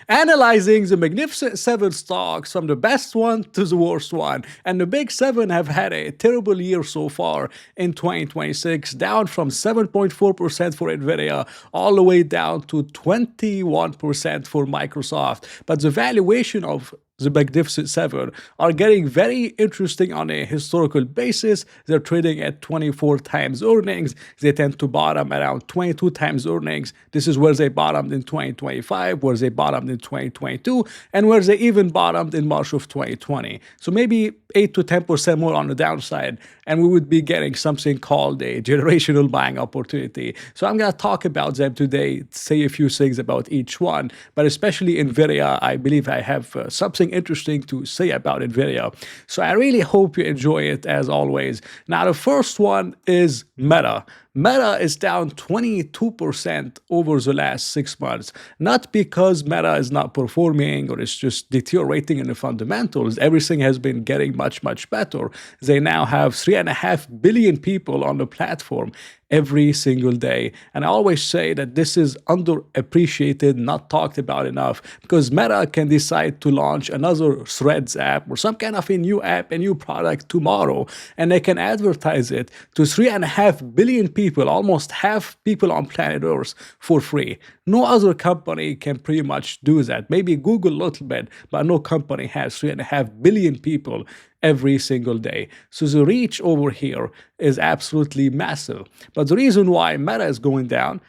analyzing the Magnificent Seven stocks from the best one to the worst one. And the Big Seven have had a terrible year so far in 2026, down from 7.4% for Nvidia all the way down to 21% for Microsoft. But the valuation of the Magnificent Seven are getting very interesting on a historical basis. They're trading at 24 times earnings. They tend to bottom around 22 times earnings. This is where they bottomed in 2025, where they bottomed in 2022, and where they even bottomed in March of 2020. So maybe 8 to 10% more on the downside, and we would be getting something called a generational buying opportunity. So I'm going to talk about them today, say a few things about each one, but especially Nvidia. I believe I have something interesting to say about Nvidia. So I really hope you enjoy it as always. Now, the first one is Meta. Meta is down 22% over the last 6 months. Not because Meta is not performing or it's just deteriorating in the fundamentals. Everything has been getting much, much better. They now have 3.5 billion people on the platform every single day. And I always say that this is underappreciated, not talked about enough, because Meta can decide to launch another Threads app or some kind of a new app, a new product tomorrow, and they can advertise it to 3.5 billion people, almost half people on planet Earth, for free. No other company can pretty much do that. Maybe Google a little bit, but no company has 3.5 billion people every single day. So the reach over here is absolutely massive. But the reason why Meta is going down,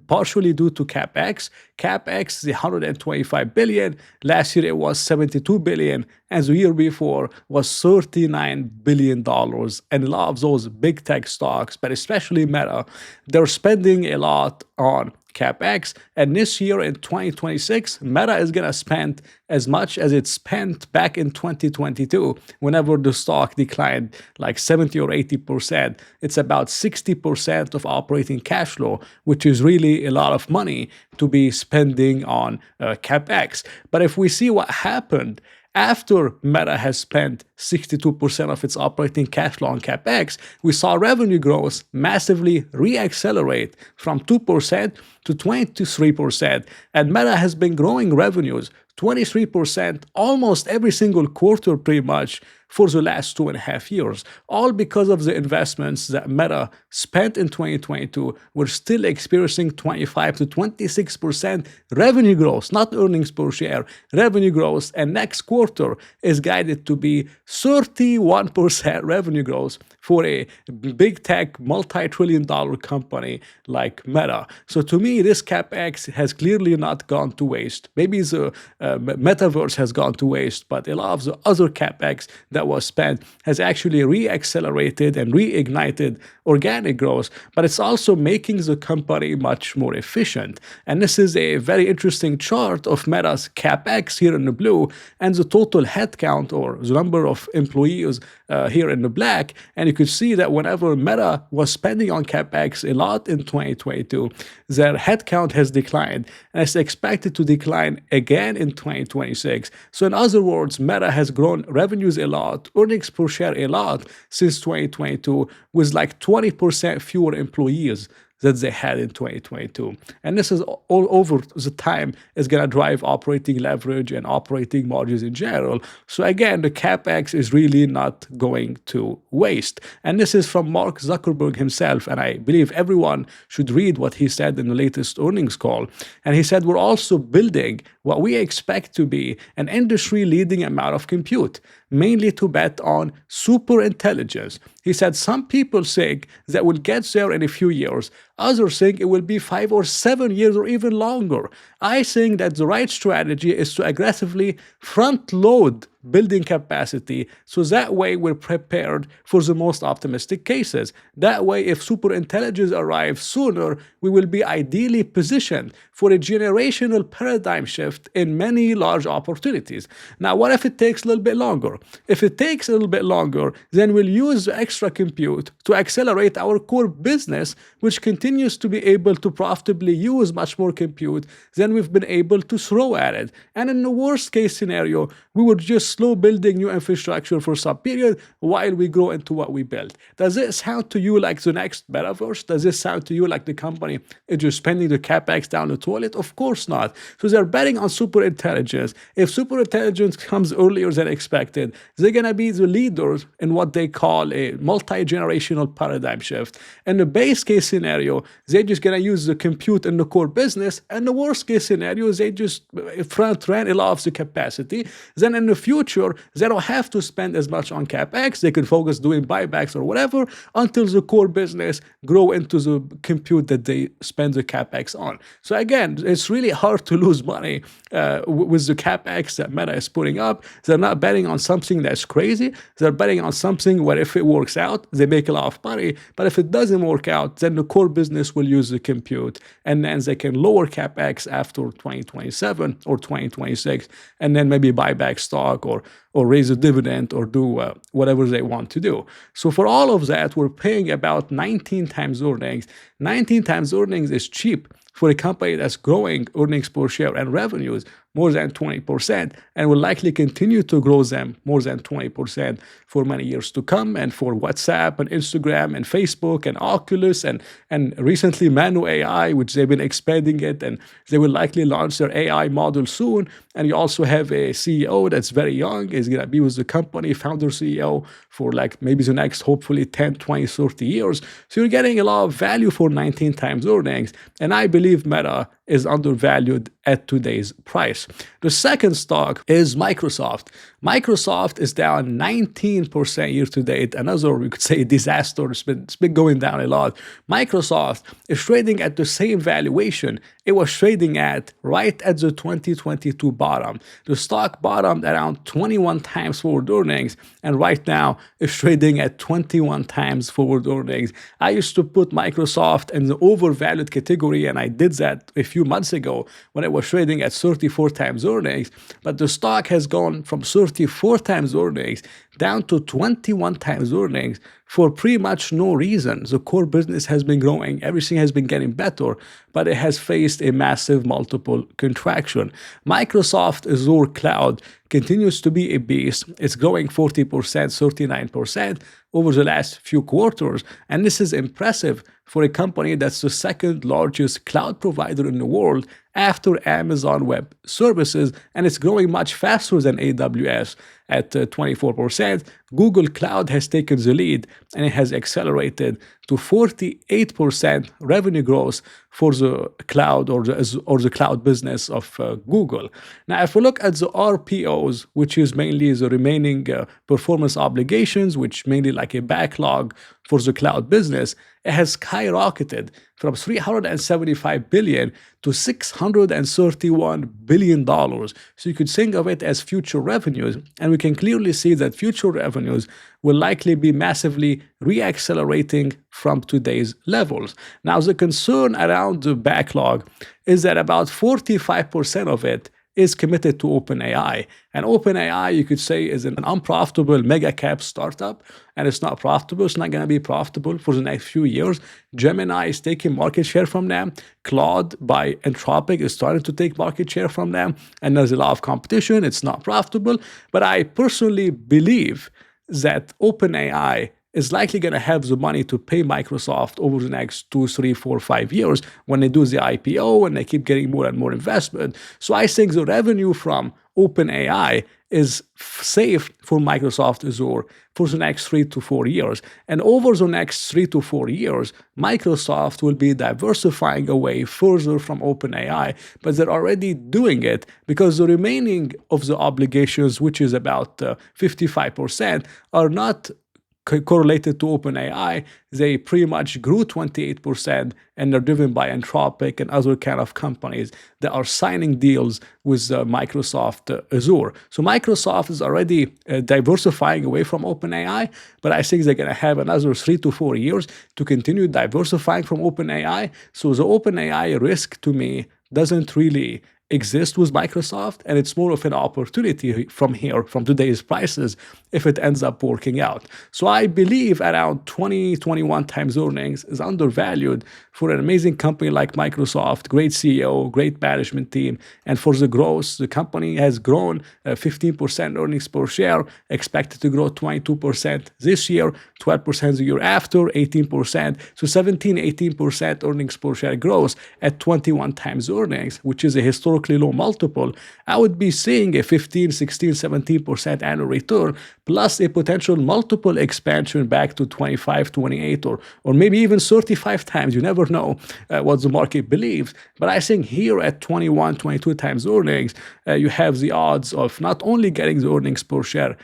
partially due to CapEx. CapEx is 125 billion. Last year it was 72 billion, and the year before was $39 billion. And a lot of those big tech stocks, but especially Meta, they're spending a lot on CapEx. And this year in 2026, Meta is going to spend as much as it spent back in 2022, whenever the stock declined like 70 or 80%. It's about 60% of operating cash flow, which is really a lot of money to be spending on CapEx. But if we see what happened after Meta has spent 62% of its operating cash flow on CapEx, we saw revenue growth massively re-accelerate from 2% to 23%. And Meta has been growing revenues 23% almost every single quarter pretty much for the last 2.5 years, all because of the investments that Meta spent in 2022. We're still experiencing 25 to 26% revenue growth, not earnings per share, revenue growth. And next quarter is guided to be 31% revenue growth for a big tech, multi-trillion-dollar company like Meta. So to me, this CapEx has clearly not gone to waste. Maybe the metaverse has gone to waste, but a lot of the other CapEx that was spent has actually re-accelerated and reignited organic growth, but it's also making the company much more efficient. And this is a very interesting chart of Meta's CapEx here in the blue and the total headcount, or the number of employees here in the black. And you could see that whenever Meta was spending on CapEx a lot in 2022, their headcount has declined, and it's expected to decline again in 2026. So in other words, Meta has grown revenues a lot, earnings per share a lot since 2022, with like 20% fewer employees that they had in 2022. And this is all over the time is going to drive operating leverage and operating margins in general. So again, the CapEx is really not going to waste. And this is from Mark Zuckerberg himself. And I believe everyone should read what he said in the latest earnings call. And he said, we're also building what we expect to be an industry-leading amount of compute, mainly to bet on super intelligence. He said some people think that we'll get there in a few years. Others think it will be 5 or 7 years or even longer. I think that the right strategy is to aggressively front-load building capacity, so that way we're prepared for the most optimistic cases. That way, if super intelligence arrives sooner, we will be ideally positioned for a generational paradigm shift in many large opportunities. Now, what if it takes a little bit longer? If it takes a little bit longer, then we'll use the extra compute to accelerate our core business, which continues continues to be able to profitably use much more compute than we've been able to throw at it. And in the worst case scenario, we would just slow building new infrastructure for some period while we grow into what we build. Does it sound to you like the next metaverse? Does it sound to you like the company is just spending the capex down the toilet? Of course not. So they're betting on super intelligence. If super intelligence comes earlier than expected, they're going to be the leaders in what they call a multi-generational paradigm shift. In the base case scenario, they're just going to use the compute in the core business. And the worst case scenario, they just front ran a lot of the capacity. Then in the future, they don't have to spend as much on capex. They can focus doing buybacks or whatever until the core business grow into the compute that they spend the capex on. So again, it's really hard to lose money with the capex that Meta is putting up. They're not betting on something that's crazy. They're betting on something where if it works out, they make a lot of money. But if it doesn't work out, then the core business will use the compute, and then they can lower capex after 2027 or 2026, and then maybe buy back stock or raise a dividend or do whatever they want to do. So for all of that, we're paying about 19 times earnings. 19 times earnings is cheap for a company that's growing earnings per share and revenues more than 20% and will likely continue to grow them more than 20% for many years to come. And for WhatsApp and Instagram and Facebook and Oculus and recently Manu AI, which they've been expanding it, and they will likely launch their AI model soon. And you also have a CEO that's very young, is going to be with the company, founder CEO, for like maybe the next, hopefully 10, 20, 30 years. So you're getting a lot of value for 19 times earnings. And I believe Meta is undervalued at today's price. The second stock is Microsoft. Microsoft is down 19% year to date. Another, we could say, disaster. It's been going down a lot. Microsoft is trading at the same valuation it was trading at right at the 2022 bottom. The stock bottomed around 21 times forward earnings, and right now is trading at 21 times forward earnings. I used to put Microsoft in the overvalued category, and I did that a few months ago when it was trading at 34 times earnings, but the stock has gone from 34 times earnings down to 21 times earnings for pretty much no reason. The core business has been growing, everything has been getting better, but it has faced a massive multiple contraction. Microsoft Azure Cloud continues to be a beast. It's growing 40%, 39% over the last few quarters, and this is impressive for a company that's the second largest cloud provider in the world after Amazon Web Services, and it's growing much faster than AWS at 24%. Google Cloud has taken the lead, and it has accelerated to 48% revenue growth for the cloud or the cloud business of Google. Now, if we look at the RPOs, which is mainly the remaining performance obligations, which mainly like a backlog for the cloud business, it has skyrocketed from $375 billion to $631 billion. So you could think of it as future revenues, and we can clearly see that future revenues will likely be massively reaccelerating from today's levels. Now, the concern around the backlog is that about 45% of it is committed to OpenAI. And OpenAI, you could say, is an unprofitable mega cap startup, and it's not profitable. It's not going to be profitable for the next few years. Gemini is taking market share from them. Claude by Anthropic is starting to take market share from them, and there's a lot of competition. It's not profitable. But I personally believe that OpenAI is likely going to have the money to pay Microsoft over the next 2, 3, 4, 5 years when they do the IPO and they keep getting more and more investment. So I think the revenue from OpenAI is safe for Microsoft Azure for the next 3 to 4 years. And over the next 3 to 4 years, Microsoft will be diversifying away further from OpenAI, but they're already doing it because the remaining of the obligations, which is about 55%, are not correlated to OpenAI. They pretty much grew 28%, and they're driven by Anthropic and other kind of companies that are signing deals with Microsoft Azure. So Microsoft is already diversifying away from OpenAI, but I think they're going to have another 3 to 4 years to continue diversifying from OpenAI. So the OpenAI risk to me doesn't really exist with Microsoft, and it's more of an opportunity from here, from today's prices, if it ends up working out. So I believe around 20, 21 times earnings is undervalued for an amazing company like Microsoft, great CEO, great management team, and for the growth, the company has grown 15% earnings per share, expected to grow 22% this year, 12% the year after, 18%, so 17, 18% earnings per share growth at 21 times earnings, which is a historically low multiple. I would be seeing a 15, 16, 17% annual return, plus a potential multiple expansion back to 25, 28, or maybe even 35 times. You never know what the market believes. But I think here at 21, 22 times earnings, you have the odds of not only getting the earnings per share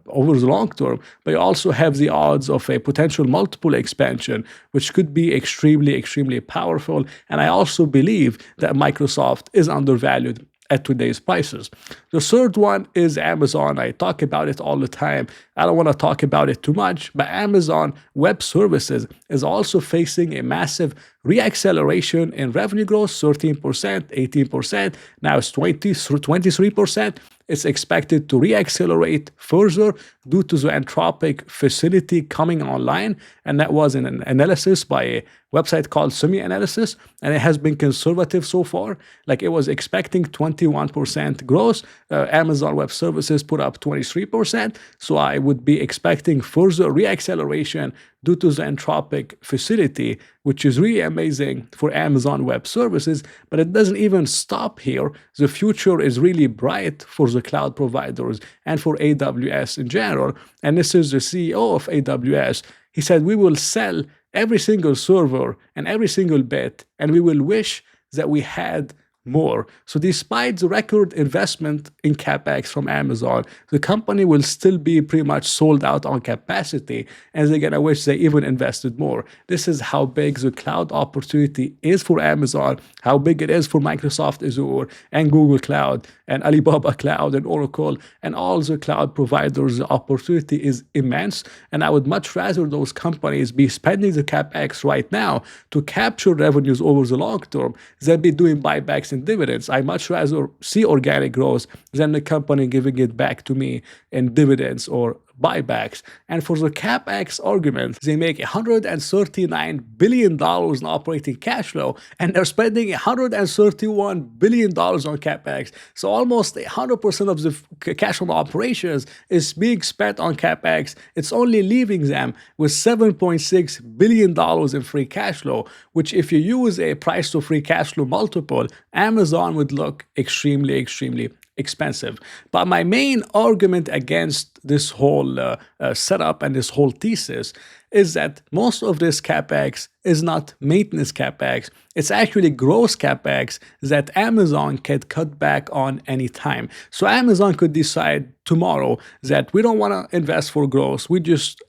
over the long term, but you also have the odds of a potential multiple expansion, which could be extremely, extremely powerful. And I also believe that Microsoft is undervalued at today's prices. The third one is Amazon. I talk about it all the time. I don't want to talk about it too much, but Amazon Web Services is also facing a massive reacceleration in revenue growth, 13%, 18%. Now it's 23%. It's expected to reaccelerate further due to the Anthropic facility coming online. And that was an analysis by a website called Semi-Analysis. And it has been conservative so far. Like it was expecting 21% growth. Amazon Web Services put up 23%. So I would be expecting further reacceleration due to the Anthropic facility, which is really amazing for Amazon Web Services. But it doesn't even stop here. The future is really bright for the cloud providers and for AWS in general. And this is the CEO of AWS. He said, we will sell every single server and every single bit, and we will wish that we had more. So despite the record investment in CapEx from Amazon, the company will still be pretty much sold out on capacity, and they're gonna wish they even invested more. This is how big the cloud opportunity is for Amazon, how big it is for Microsoft Azure and Google Cloud and Alibaba Cloud and Oracle and all the cloud providers. The opportunity is immense, and I would much rather those companies be spending the CapEx right now to capture revenues over the long term than be doing buybacks and dividends. I much rather see organic growth than the company giving it back to me in dividends or buybacks. And for the CapEx argument, they make $139 billion in operating cash flow, and they're spending $131 billion on CapEx. So almost 100% of the cash from operations is being spent on CapEx. It's only leaving them with $7.6 billion in free cash flow, which if you use a price to free cash flow multiple, Amazon would look extremely, extremely expensive. But my main argument against this whole setup and this whole thesis is that most of this CapEx is not maintenance CapEx. It's actually gross CapEx that Amazon can cut back on any time. So Amazon could decide tomorrow that we don't want to invest for growth. We just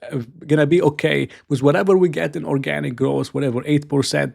gonna be okay with whatever we get in organic growth, whatever 8%,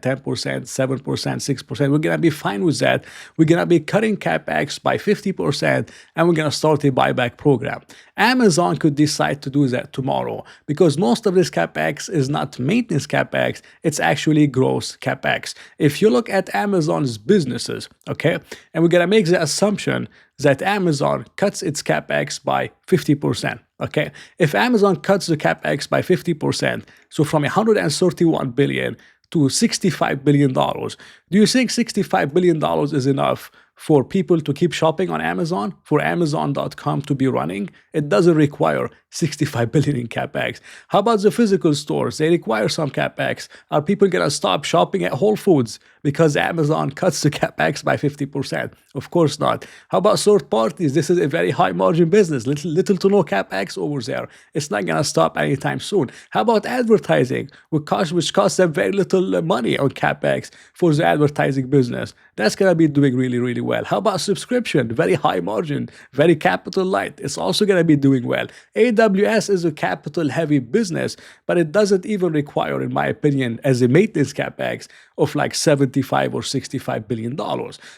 10%, 7%, 6%. We're gonna be fine with that. We're gonna be cutting CapEx by 50%, and we're gonna start a buyback program. Amazon could decide to do that tomorrow because most of this CapEx is not maintenance CapEx. It's actually gross CapEx. If you look at Amazon's businesses, okay, and we're gonna make the assumption that Amazon cuts its CapEx by 50%, okay? If Amazon cuts the CapEx by 50%, so from $131 billion to $65 billion, do you think $65 billion is enough for people to keep shopping on Amazon, for Amazon.com to be running? It doesn't require $65 billion in CapEx. How about the physical stores? They require some CapEx. Are people gonna stop shopping at Whole Foods because Amazon cuts the CapEx by 50%? Of course not. How about third parties? This is a very high margin business, little to no CapEx over there. It's not gonna stop anytime soon. How about advertising, which costs them very little money on CapEx for the advertising business? That's gonna be doing really, really well. How about subscription? Very high margin, very capital light. It's also gonna be doing well. AWS is a capital heavy business, but it doesn't even require, in my opinion, as a maintenance CapEx of like $75 or $65 billion.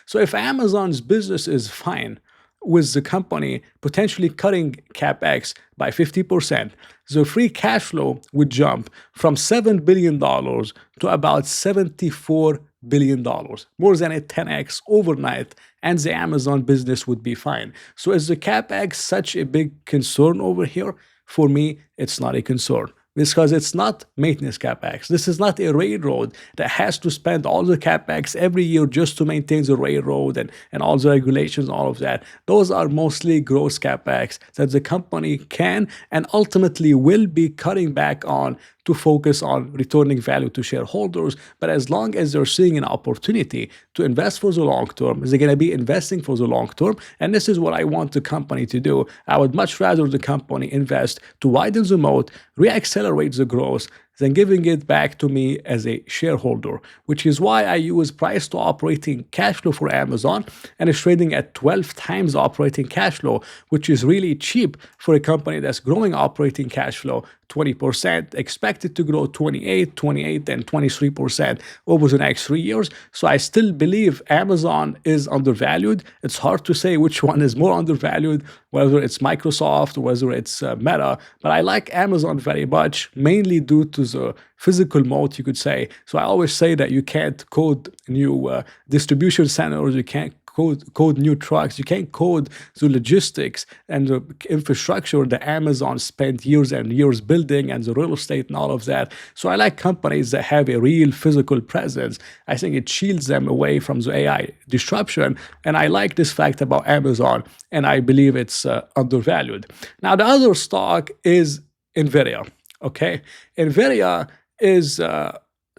So if Amazon's business is fine with the company potentially cutting CapEx by 50%, the free cash flow would jump from $7 billion to about $74 billion, more than a 10x overnight, and the Amazon business would be fine. So is the capex such a big concern over here? For me, it's not a concern because it's not maintenance capex. This is not a railroad that has to spend all the capex every year just to maintain the railroad and all the regulations, all of that. Those are mostly gross capex that the company can and ultimately will be cutting back on to focus on returning value to shareholders. But as long as they're seeing an opportunity to invest for the long term, they're going to be investing for the long term. And this is what I want the company to do. I would much rather the company invest to widen the moat, reaccelerate the growth, than giving it back to me as a shareholder, which is why I use price to operating cash flow for Amazon, and it's trading at 12 times operating cash flow, which is really cheap for a company that's growing operating cash flow 20%, expected to grow 28, and 23% over the next 3 years. So I still believe Amazon is undervalued. It's hard to say which one is more undervalued, whether it's Microsoft or whether it's Meta, but I like Amazon very much, mainly due to the physical moat, you could say. So I always say that you can't code new distribution centers, you can't code new trucks, you can't code the logistics and the infrastructure that Amazon spent years and years building, and the real estate and all of that. So I like companies that have a real physical presence. I think it shields them away from the AI disruption, and I like this fact about Amazon, and I believe it's undervalued. Now the other stock is Nvidia. Okay, Nvidia is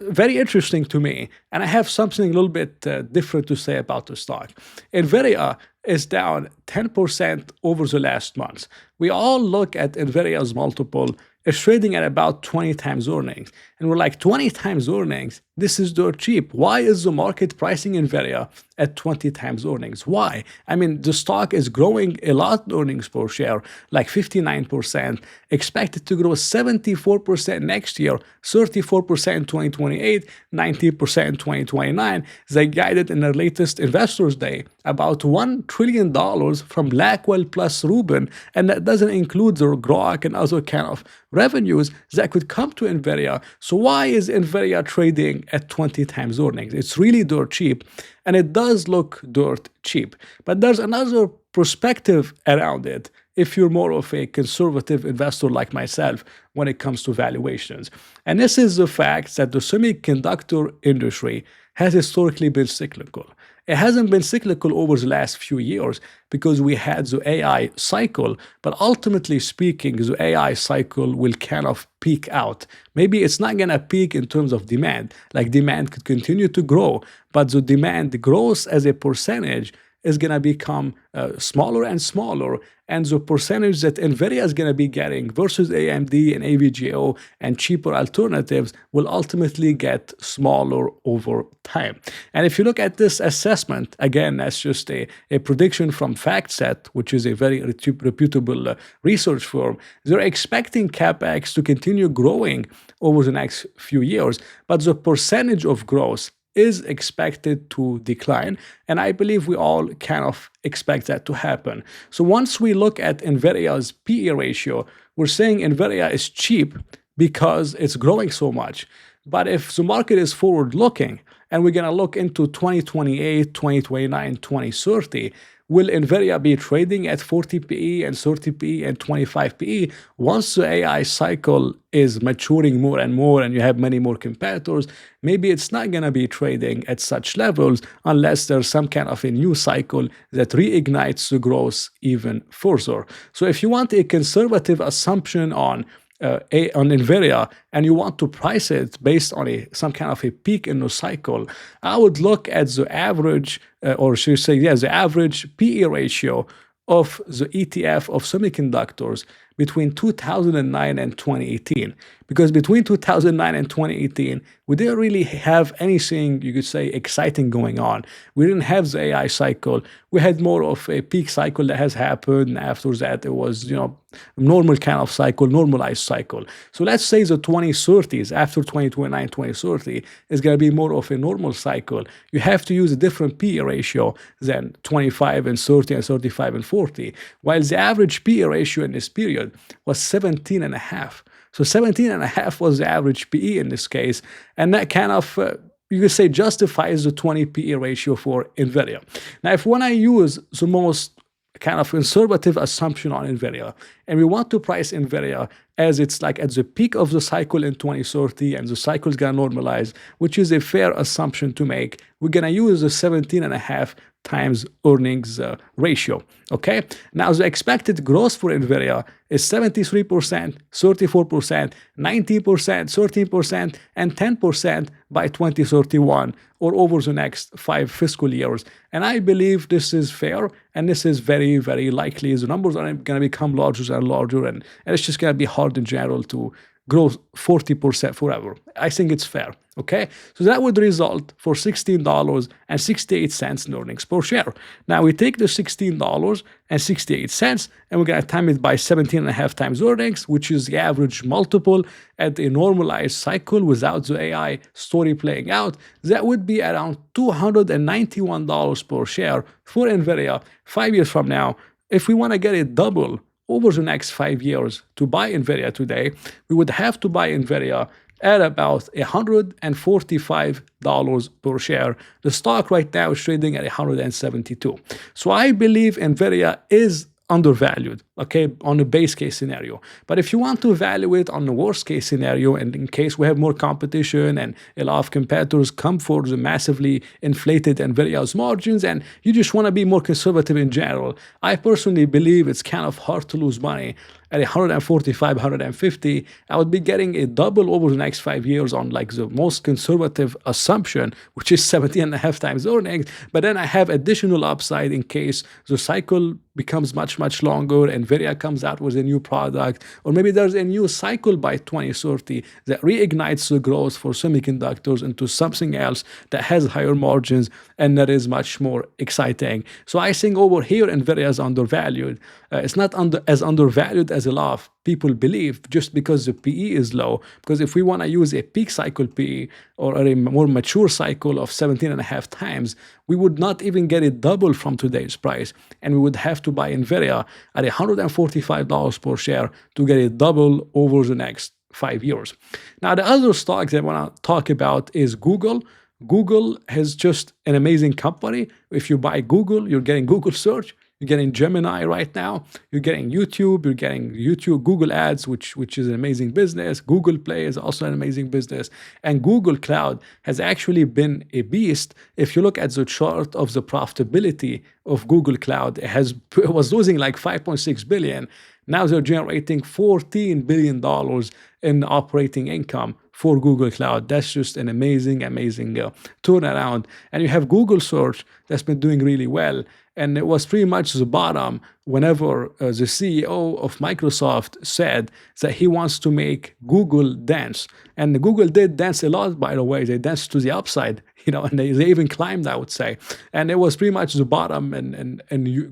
very interesting to me, and I have something a little bit different to say about the stock. Nvidia is down 10% over the last month. We all look at Nvidia's multiple. It's trading at about 20 times earnings. And we're like, 20 times earnings? This is dirt cheap. Why is the market pricing Nvidia at 20 times earnings? Why? I mean, the stock is growing a lot in earnings per share, like 59%, expected to grow 74% next year, 34% in 2028, 90% in 2029. They guided in their latest Investors Day about $1 trillion from Blackwell plus Rubin, and that doesn't include their Grok and other kind of revenues that could come to Nvidia. So why is Nvidia trading at 20 times earnings? It's really dirt cheap, and it does look dirt cheap. But there's another perspective around it if you're more of a conservative investor like myself when it comes to valuations. And this is the fact that the semiconductor industry has historically been cyclical. It hasn't been cyclical over the last few years because we had the AI cycle, but ultimately speaking, the AI cycle will kind of peak out. Maybe it's not going to peak in terms of demand, like demand could continue to grow, but the demand growth as a percentage is going to become smaller and smaller, and the percentage that Nvidia is going to be getting versus AMD and AVGO and cheaper alternatives will ultimately get smaller over time. And if you look at this assessment, again, that's just a prediction from FactSet, which is a very reputable research firm. They're expecting CapEx to continue growing over the next few years, but the percentage of growth is expected to decline. And I believe we all kind of expect that to happen. So once we look at Nvidia's PE ratio, we're saying Nvidia is cheap because it's growing so much. But if the market is forward looking and we're going to look into 2028, 2029, 2030, will Nvidia be trading at 40 PE and 30 PE and 25 PE once the AI cycle is maturing more and more and you have many more competitors? Maybe it's not going to be trading at such levels unless there's some kind of a new cycle that reignites the growth even further. So if you want a conservative assumption on Nvidia and you want to price it based on some kind of a peak in the cycle, I would look at the average, or should I say, the average PE ratio of the ETF of semiconductors between 2009 and 2018. Because between 2009 and 2018, we didn't really have anything, you could say, exciting going on. We didn't have the AI cycle. We had more of a peak cycle that has happened. And after that, it was, normal kind of cycle, normalized cycle. So let's say the 2030s, after 2029, 2030, is going to be more of a normal cycle. You have to use a different PE ratio than 25 and 30 and 35 and 40, while the average PE ratio in this period was 17 and a half. So 17 and a half was the average PE in this case. And that kind of, you could say justifies the 20 PE ratio for Nvidia. Now, if when I use the most kind of conservative assumption on Nvidia, and we want to price Nvidia as it's like at the peak of the cycle in 2030 and the cycle is going to normalize, which is a fair assumption to make, we're going to use the 17.5 times earnings ratio. Okay, now the expected growth for Nvidia is 73%, 34%, 19%, 13%, and 10% by 2031, or over the next 5 fiscal years. And I believe this is fair, and this is very, very likely. The numbers are going to become larger and larger, and it's just going to be hard in general to grow 40% forever. I think it's fair. Okay, so that would result for $16.68 in earnings per share. Now we take the $16.68 and we're going to time it by 17.5 times earnings, which is the average multiple at a normalized cycle without the AI story playing out. That would be around $291 per share for Nvidia 5 years from now. If we want to get it double over the next 5 years to buy Nvidia today, we would have to buy Nvidia at about $145 per share. The stock right now is trading at 172. So I believe Nvidia is undervalued, okay, on the base case scenario. But if you want to evaluate on the worst case scenario, and in case we have more competition and a lot of competitors come for the massively inflated Nvidia's margins, and you just want to be more conservative in general, I personally believe it's kind of hard to lose money at 145, 150. I would be getting a double over the next 5 years on like the most conservative assumption, which is 17.5 times earnings. But then I have additional upside in case the cycle becomes much, much longer, Nvidia comes out with a new product, or maybe there's a new cycle by 2030 that reignites the growth for semiconductors into something else that has higher margins and that is much more exciting. So I think over here, Nvidia is undervalued. It's not as undervalued as a lot of people believe just because the PE is low. Because if we want to use a peak cycle PE or a more mature cycle of 17.5 times, we would not even get it double from today's price. And we would have to buy Nvidia at $145 per share to get it double over the next 5 years. Now, the other stocks that I want to talk about is Google. Google is just an amazing company. If you buy Google, you're getting Google search. You're getting Gemini right now. You're getting YouTube. You're getting YouTube Google Ads, which is an amazing business. Google Play is also an amazing business. And Google Cloud has actually been a beast. If you look at the chart of the profitability of Google Cloud, it was losing like 5.6 billion. Now they're generating $14 billion in operating income for Google Cloud. That's just an amazing turnaround. And you have Google Search that's been doing really well. And it was pretty much the bottom whenever the CEO of Microsoft said that he wants to make Google dance. And Google did dance a lot, by the way. They danced to the upside, and they even climbed, I would say. And it was pretty much the bottom in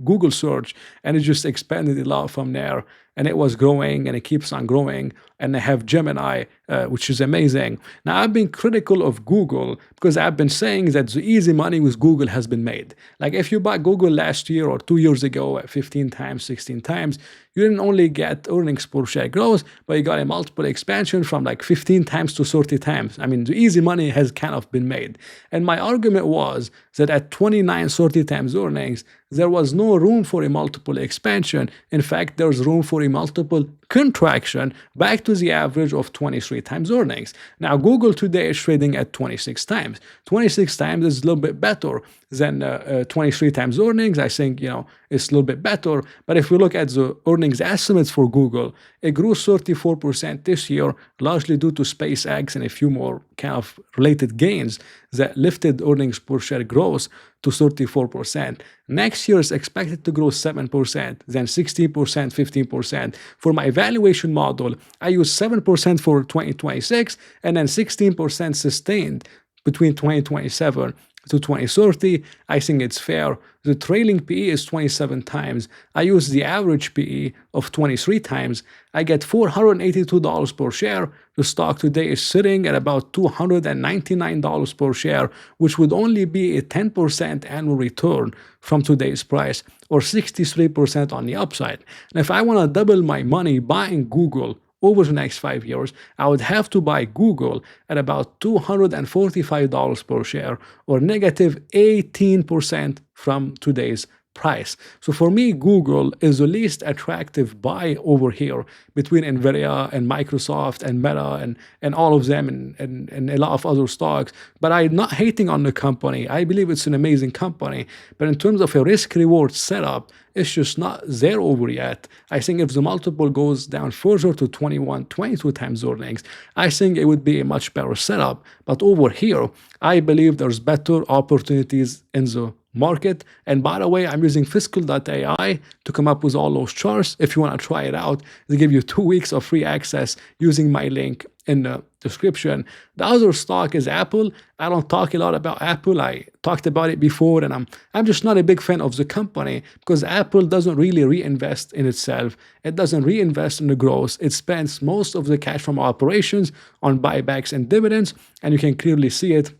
Google search. And it just expanded a lot from there. And it was growing, and it keeps on growing. And they have Gemini, which is amazing. Now, I've been critical of Google because I've been saying that the easy money with Google has been made. Like if you bought Google last year or 2 years ago at 15 times, 16 times, you didn't only get earnings per share growth, but you got a multiple expansion from like 15 times to 30 times. I mean, the easy money has kind of been made. And my argument was that at 29, 30 times earnings, there was no room for a multiple expansion. In fact, there's room for a multiple contraction back to the average of 23 times earnings. Now, Google today is trading at 26 times. 26 times is a little bit better than 23 times earnings. I think, it's a little bit better. But if we look at the earnings estimates for Google, it grew 34% this year, largely due to SpaceX and a few more kind of related gains that lifted earnings per share growth to 34%. Next year is expected to grow 7%, then 16%, 15%. For my valuation model, I use 7% for 2026 and then 16% sustained between 2027 to 2030. I think it's fair. The trailing PE is 27 times. I use the average PE of 23 times. I get $482 per share. The stock today is sitting at about $299 per share, which would only be a 10% annual return from today's price, or 63% on the upside. And if I want to double my money buying Google over the next 5 years, I would have to buy Google at about $245 per share, or negative 18% from today's price. So for me, Google is the least attractive buy over here between Nvidia and Microsoft and Meta and all of them and a lot of other stocks. But I'm not hating on the company. I believe it's an amazing company. But in terms of a risk reward setup, it's just not there over yet. I think if the multiple goes down further to 21, 22 times earnings, I think it would be a much better setup. But over here, I believe there's better opportunities in the market. And by the way, I'm using fiscal.ai to come up with all those charts. If you want to try it out, they give you 2 weeks of free access using my link in the description. The other stock is Apple. I don't talk a lot about Apple. I talked about it before, and I'm just not a big fan of the company because Apple doesn't really reinvest in itself. It doesn't reinvest in the growth. It spends most of the cash from operations on buybacks and dividends, and you can clearly see it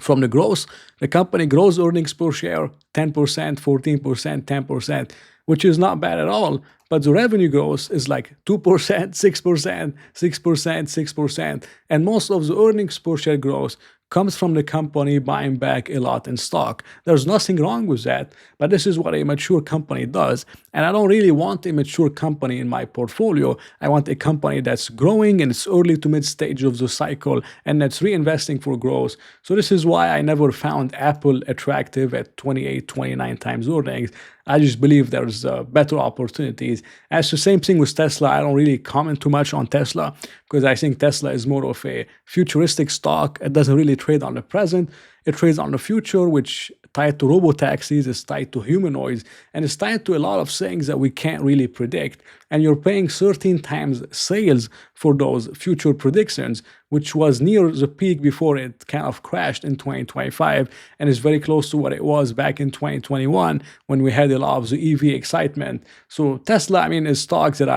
from the growth. The company grows earnings per share 10%, 14%, 10%, which is not bad at all. But the revenue growth is like 2%, 6%, 6%, 6%. And most of the earnings per share growth comes from the company buying back a lot in stock. There's nothing wrong with that, but this is what a mature company does. And I don't really want a mature company in my portfolio. I want a company that's growing in its early to mid stage of the cycle and that's reinvesting for growth. So this is why I never found Apple attractive at 28, 29 times earnings. I just believe there's better opportunities. As the same thing with Tesla, I don't really comment too much on Tesla because I think Tesla is more of a futuristic stock. It doesn't really trade on the present. It trades on the future, which tied to robotaxis, is tied to humanoids, and it's tied to a lot of things that we can't really predict. And you're paying 13 times sales for those future predictions, which was near the peak before it kind of crashed in 2025 and is very close to what it was back in 2021 when we had a lot of the EV excitement. So Tesla, is stocks that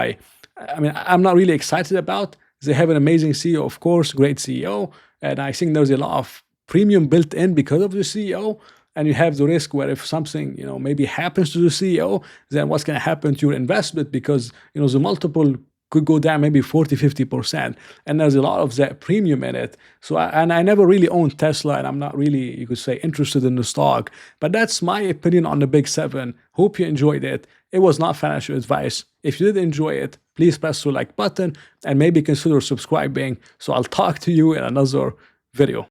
I'm not really excited about. They have an amazing CEO, of course, great CEO, and I think there's a lot of premium built in because of the CEO. And you have the risk where if something, maybe happens to the CEO, then what's going to happen to your investment? Because, the multiple could go down maybe 40, 50%. And there's a lot of that premium in it. So, I never really owned Tesla, and I'm not really, you could say, interested in the stock. But that's my opinion on the Big Seven. Hope you enjoyed it. It was not financial advice. If you did enjoy it, please press the like button and maybe consider subscribing. So I'll talk to you in another video.